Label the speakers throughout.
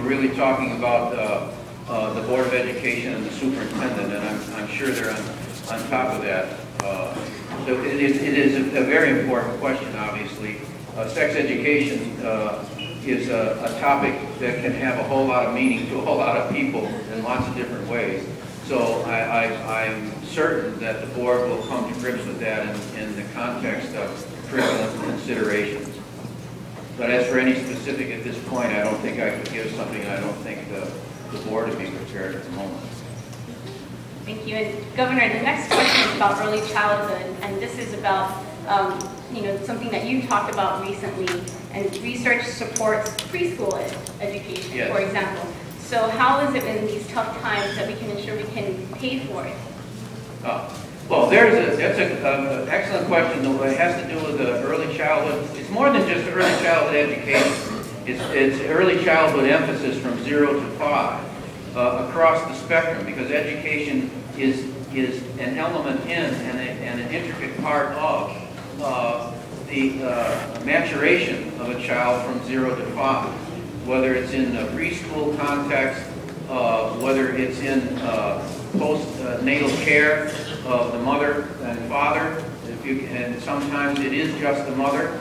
Speaker 1: really talking about the Board of Education and the superintendent, and I'm sure they're on top of that. So it is a very important question, obviously. Sex education is a topic that can have a whole lot of meaning to a whole lot of people in lots of different ways. So I'm certain that the board will come to grips with that in the context of curriculum considerations. But as for any specific at this point, I don't think I could give something. I don't think the board would be prepared at the moment.
Speaker 2: Thank you. And Governor, the next question is about early childhood, and this is about something that you talked about recently, and research supports preschool education, yes, for example. So how is it in these tough times that we can ensure we can pay for it?
Speaker 1: Well, that's an excellent question. It has to do with early childhood. It's more than just early childhood education. It's early childhood emphasis from 0 to 5 across the spectrum, because education is an element in and an intricate part of the maturation of a child from 0 to 5, whether it's in the preschool context, whether it's in postnatal care of the mother and father, and sometimes it is just the mother.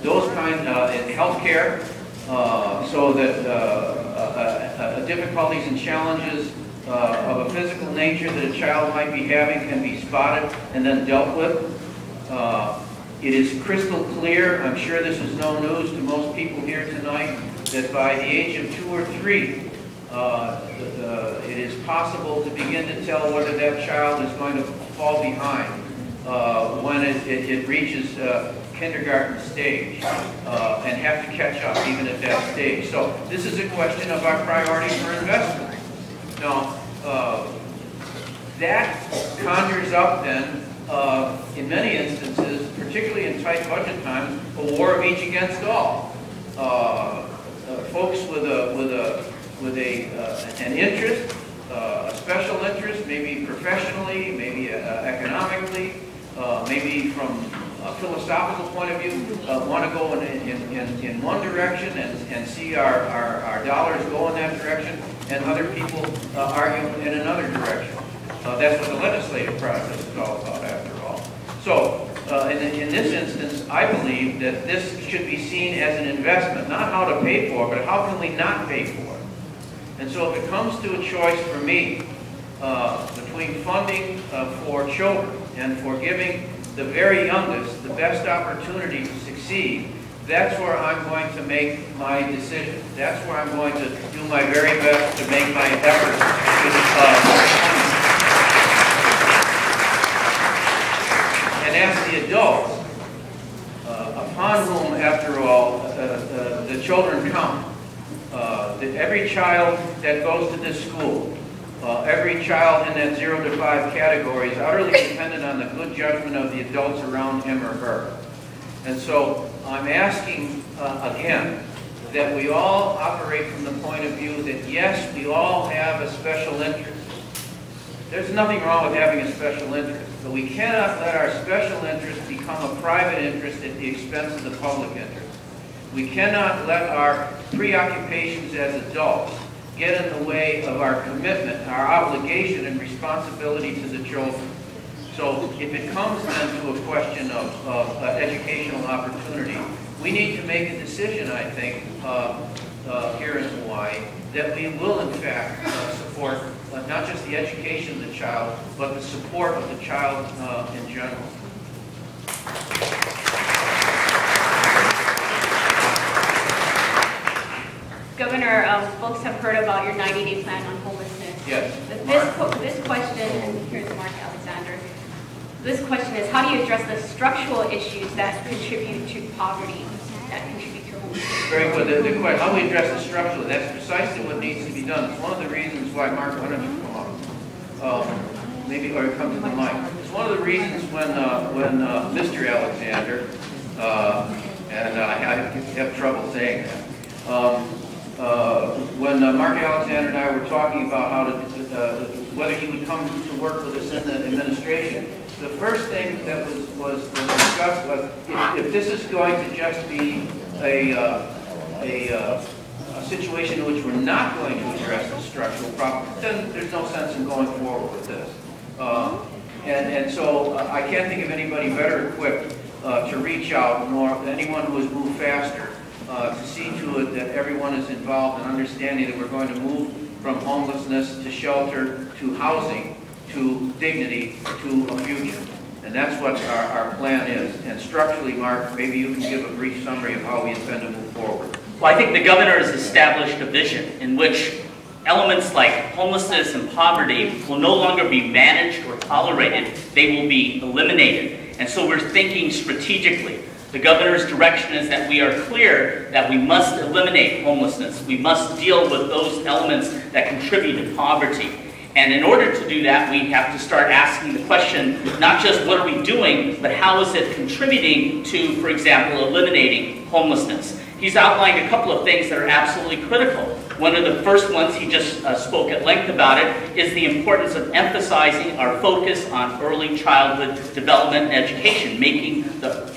Speaker 1: Those kinds in healthcare, so that difficulties and challenges of a physical nature that a child might be having can be spotted and then dealt with. It is crystal clear, I'm sure this is no news to most people here tonight, that by the age of 2 or 3, it is possible to begin to tell whether that child is going to fall behind when it reaches kindergarten stage and have to catch up even at that stage. So this is a question of our priorities for investment. Now, that conjures up then, in many instances, particularly in tight budget times, a war of each against all. Folks with an interest, a special interest, maybe professionally, maybe economically, maybe from a philosophical point of view, want to go in one direction and see our dollars go in that direction, and other people argue in another direction. That's what the legislative process is all about, after all. So, in this instance, I believe that this should be seen as an investment, not how to pay for it, but how can we not pay for it. And so if it comes to a choice for me between funding for children and for giving the very youngest the best opportunity to succeed, that's where I'm going to make my decision. That's where I'm going to do my very best to make my efforts and as the adults, upon whom, after all, the children come, every child that goes to this school, every child in that 0 to 5 category is utterly dependent on the good judgment of the adults around him or her. And so I'm asking, again, that we all operate from the point of view that, yes, we all have a special interest. There's nothing wrong with having a special interest, but we cannot let our special interest become a private interest at the expense of the public interest. We cannot let our preoccupations as adults get in the way of our commitment, our obligation and responsibility to the children. So if it comes then to a question of educational opportunity, we need to make a decision, I think, here in Hawaii, that we will in fact support not just the education of the child, but the support of the child in general.
Speaker 2: Governor, folks have heard about your 90-day plan on homelessness.
Speaker 1: Yes.
Speaker 2: This question, and here's Mark Alexander, this question is, how do you address the structural issues that contribute to poverty, that contribute to homelessness?
Speaker 1: Very good. The question, how do we address the structural? That's precisely what needs to be done. It's one of the reasons why, Mark, why don't you come up? Maybe, or come to the mic. It's one of the reasons when Mr. Alexander, and I have trouble saying that, when Mark Alexander and I were talking about how to, whether he would come to work with us in the administration, the first thing that was discussed was if this is going to just be a situation in which we're not going to address the structural problem, then there's no sense in going forward with this. And so I can't think of anybody better equipped to reach out, nor anyone who has moved faster, to see to it that everyone is involved in understanding that we're going to move from homelessness to shelter to housing to dignity to a future. And that's what our plan is. And structurally, Mark, maybe you can give a brief summary of how we intend to move forward.
Speaker 3: Well, I think the governor has established a vision in which elements like homelessness and poverty will no longer be managed or tolerated. They will be eliminated. And so we're thinking strategically. The governor's direction is that we are clear that we must eliminate homelessness. We must deal with those elements that contribute to poverty. And in order to do that, we have to start asking the question, not just what are we doing, but how is it contributing to, for example, eliminating homelessness. He's outlined a couple of things that are absolutely critical. One of the first ones, he just spoke at length about it, is the importance of emphasizing our focus on early childhood development and education, making the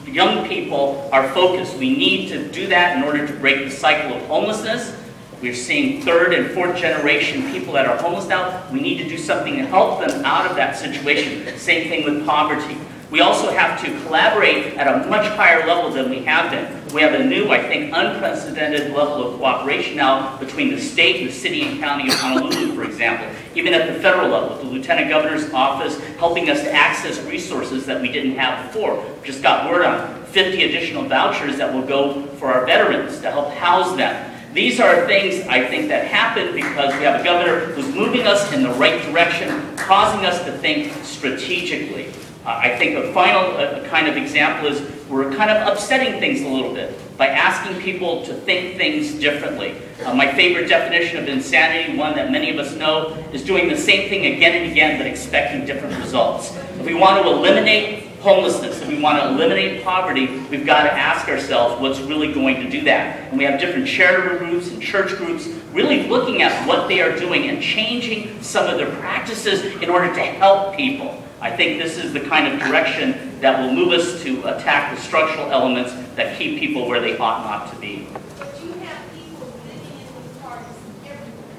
Speaker 3: young people our focus. We need to do that in order to break the cycle of homelessness. We're seeing third and fourth generation people that are homeless now. We need to do something to help them out of that situation. Same thing with poverty. We also have to collaborate at a much higher level than we have been. We have a new, I think, unprecedented level of cooperation now between the state, the city and county of Honolulu, for example. Even at the federal level, the Lieutenant Governor's office helping us to access resources that we didn't have before. We just got word on 50 additional vouchers that will go for our veterans to help house them. These are things, I think, that happen because we have a governor who's moving us in the right direction, causing us to think strategically. I think a final kind of example is we're kind of upsetting things a little bit by asking people to think things differently. My favorite definition of insanity, one that many of us know, is doing the same thing again and again but expecting different results. If we want to eliminate homelessness, if we want to eliminate poverty, we've got to ask ourselves what's really going to do that. And we have different charitable groups and church groups really looking at what they are doing and changing some of their practices in order to help people. I think this is the kind of direction that will move us to attack the structural elements that keep people where they ought not to be.
Speaker 4: But you have people living in the parks everywhere,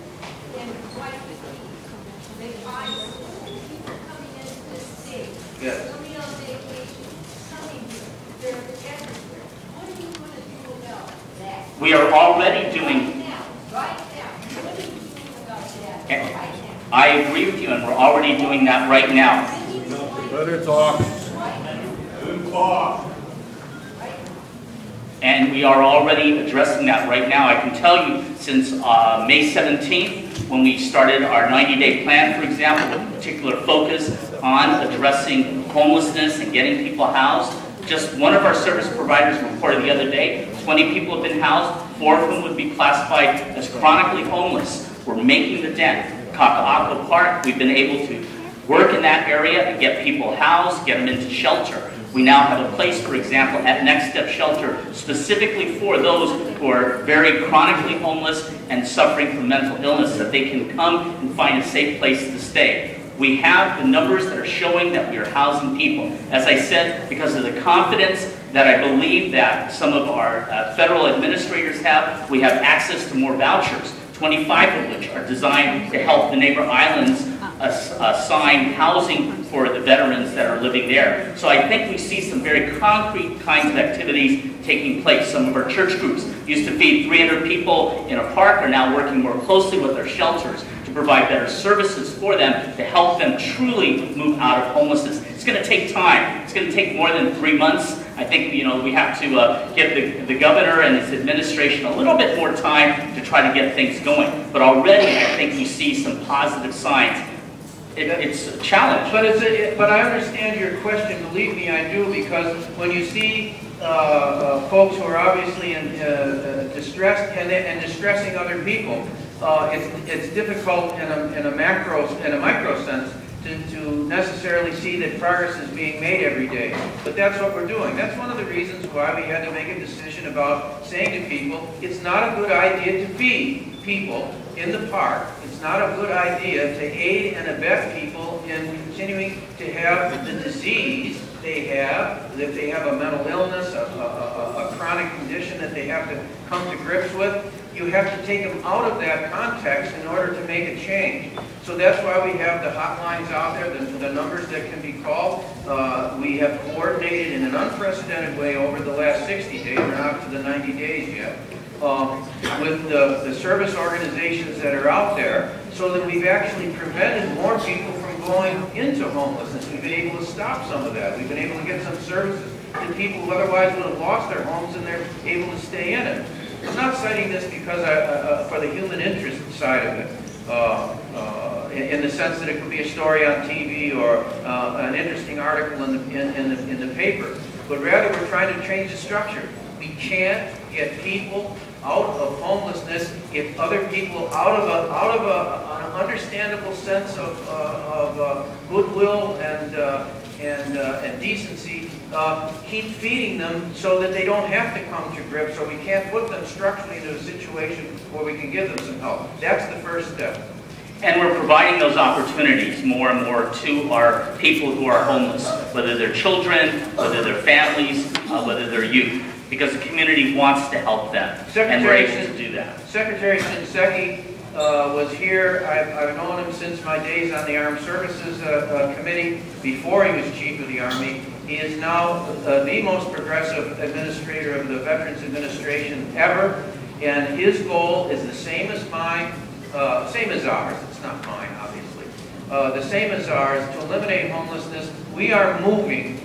Speaker 4: in White, they find people coming into this state,
Speaker 1: Yes.
Speaker 4: coming on vacation, coming here, they're everywhere. What are you going to do about that?
Speaker 3: We are already doing,
Speaker 4: Right now, what are you doing about that
Speaker 3: Okay.
Speaker 4: right now?
Speaker 3: I agree with you, and we're already doing that right now.
Speaker 5: Better talk.
Speaker 3: And we are already addressing that right now. I can tell you since May 17th, when we started our 90-day plan, for example, with a particular focus on addressing homelessness and getting people housed, just one of our service providers reported the other day, 20 people have been housed, 4 of whom would be classified as chronically homeless. We're making the dent. Kaka'ako Park, we've been able to work in that area and get people housed, get them into shelter. We now have a place, for example, at Next Step Shelter, specifically for those who are very chronically homeless and suffering from mental illness, that they can come and find a safe place to stay. We have the numbers that are showing that we are housing people. As I said, because of the confidence that I believe that some of our federal administrators have, we have access to more vouchers, 25 of which are designed to help the neighbor islands assign housing for the veterans that are living there. So I think we see some very concrete kinds of activities taking place. Some of our church groups used to feed 300 people in a park are now working more closely with our shelters to provide better services for them to help them truly move out of homelessness. It's going to take time. It's going to take more than 3 months. I think we have to give the governor and his administration a little bit more time to try to get things going. But already I think we see some positive signs. It's a challenge.
Speaker 1: But I understand your question, believe me, I do, because when you see folks who are obviously in distressed and distressing other people, it's difficult in a micro sense to necessarily see that progress is being made every day. But that's what we're doing. That's one of the reasons why we had to make a decision about saying to people, it's not a good idea to feed people in the park. It's not a good idea to aid and abet people in continuing to have the disease they have, that they have a mental illness, a chronic condition that they have to come to grips with. you have to take them out of that context in order to make a change. So that's why we have the hotlines out there, the numbers that can be called. We have coordinated in an unprecedented way over the last 60 days, we're not up to the 90 days yet, with the service organizations that are out there, so that we've actually prevented more people from going into homelessness. We've been able to stop some of that. We've been able to get some services to people who otherwise would have lost their homes, and they're able to stay in it. I'm not citing this because for the human interest side of it, in the sense that it could be a story on TV or an interesting article in the paper, but rather we're trying to change the structure. We can't get people out of homelessness if other people out of an understandable sense of goodwill and decency keep feeding them so that they don't have to come to grips, or we can't put them structurally into a situation where we can give them some help. That's the first step.
Speaker 3: And we're providing those opportunities more and more to our people who are homeless, whether they're children, whether they're families, whether they're youth, because the community wants to help them, and we're able to do that.
Speaker 1: Secretary Shinseki was here. I've known him since my days on the Armed Services Committee, before he was Chief of the Army. He is now the most progressive administrator of the Veterans Administration ever, and his goal is the same as mine, same as ours. It's not mine, obviously. The same as ours, to eliminate homelessness. We are moving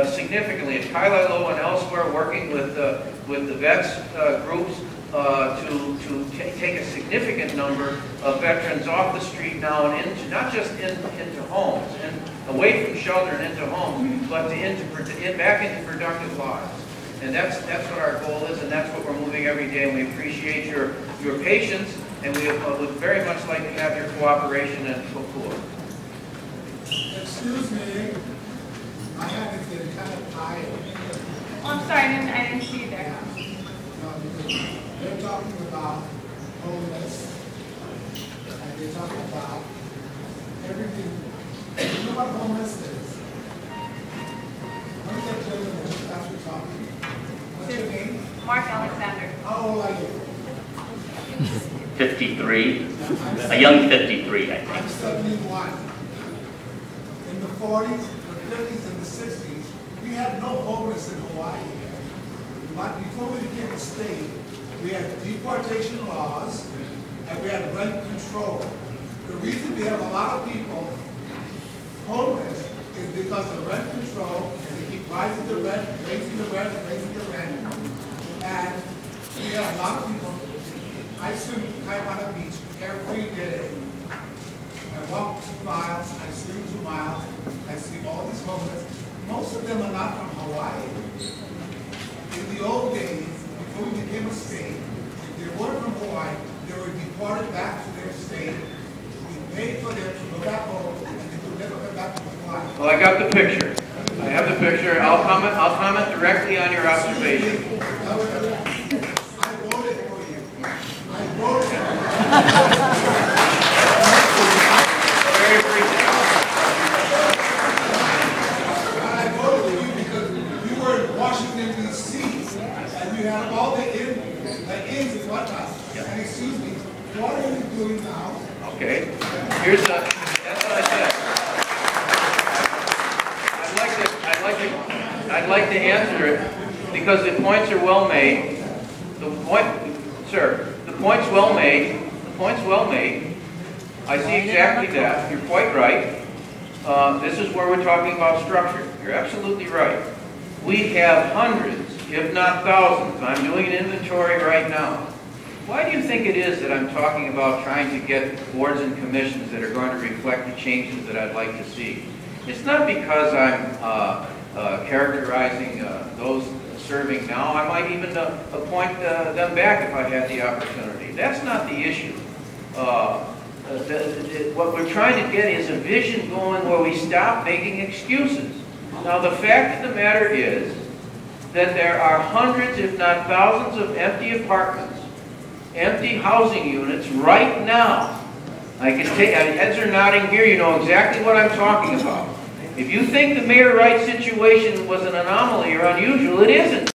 Speaker 1: significantly at Kailalo and elsewhere, working with the vets groups to take a significant number of veterans off the street now and into, not just into homes and away from shelter and into homes, but back into productive lives. And that's what our goal is, and that's what we're moving every day. And we appreciate your patience, and we would very much like to have your cooperation and support.
Speaker 6: Excuse me, I haven't been kind of tired.
Speaker 2: Oh, I'm sorry, I didn't see you there.
Speaker 6: Because they're talking about homeless, and they're talking about everything. You know what homeless is? What is that gentleman just after talking? What's your name?
Speaker 2: Mark Alexander.
Speaker 6: How old are you?
Speaker 3: 53, a young 53, I think.
Speaker 6: I'm 71. In the 40s, the 50s, and the 60s, we had no homeless in Hawaii. But before we became a state, we had deportation laws, and we had rent control. The reason we have a lot of people homeless is because of rent control, and they keep rising the rent, raising the rent, raising the rent. And we have a lot of people. I swim Kaimana Beach every day. I walk 2 miles, I swim 2 miles, I see all these homeless. Most of them are not from Hawaii. In the old days, before we became a state, if they weren't from Hawaii, they were deported back to their state. We paid for them to go back home, and they could never come back to Hawaii.
Speaker 1: Well, I got the picture. I have the picture. I'll comment directly on your observation.
Speaker 6: I voted for you. I voted for you.
Speaker 1: Very briefly.
Speaker 6: I voted for you because you were in Washington, D.C., and you had all the ins and whatnot. And excuse me, what are you doing now?
Speaker 1: Okay. That's what I said. I'd like to answer it because the points are well made. The point's well made. The point's well made. I see exactly that. You're quite right. This is where we're talking about structure. You're absolutely right. We have hundreds, if not thousands. I'm doing an inventory right now. Why do you think it is that I'm talking about trying to get boards and commissions that are going to reflect the changes that I'd like to see? It's not because I'm characterizing those serving now. I might even appoint them back if I had the opportunity. That's not the issue. What we're trying to get is a vision going where we stop making excuses. Now, the fact of the matter is that there are hundreds, if not thousands, of empty apartments, empty housing units right now. I can take, heads are nodding here, you know exactly what I'm talking about. If you think the Mayor Wright situation was an anomaly or unusual, it isn't.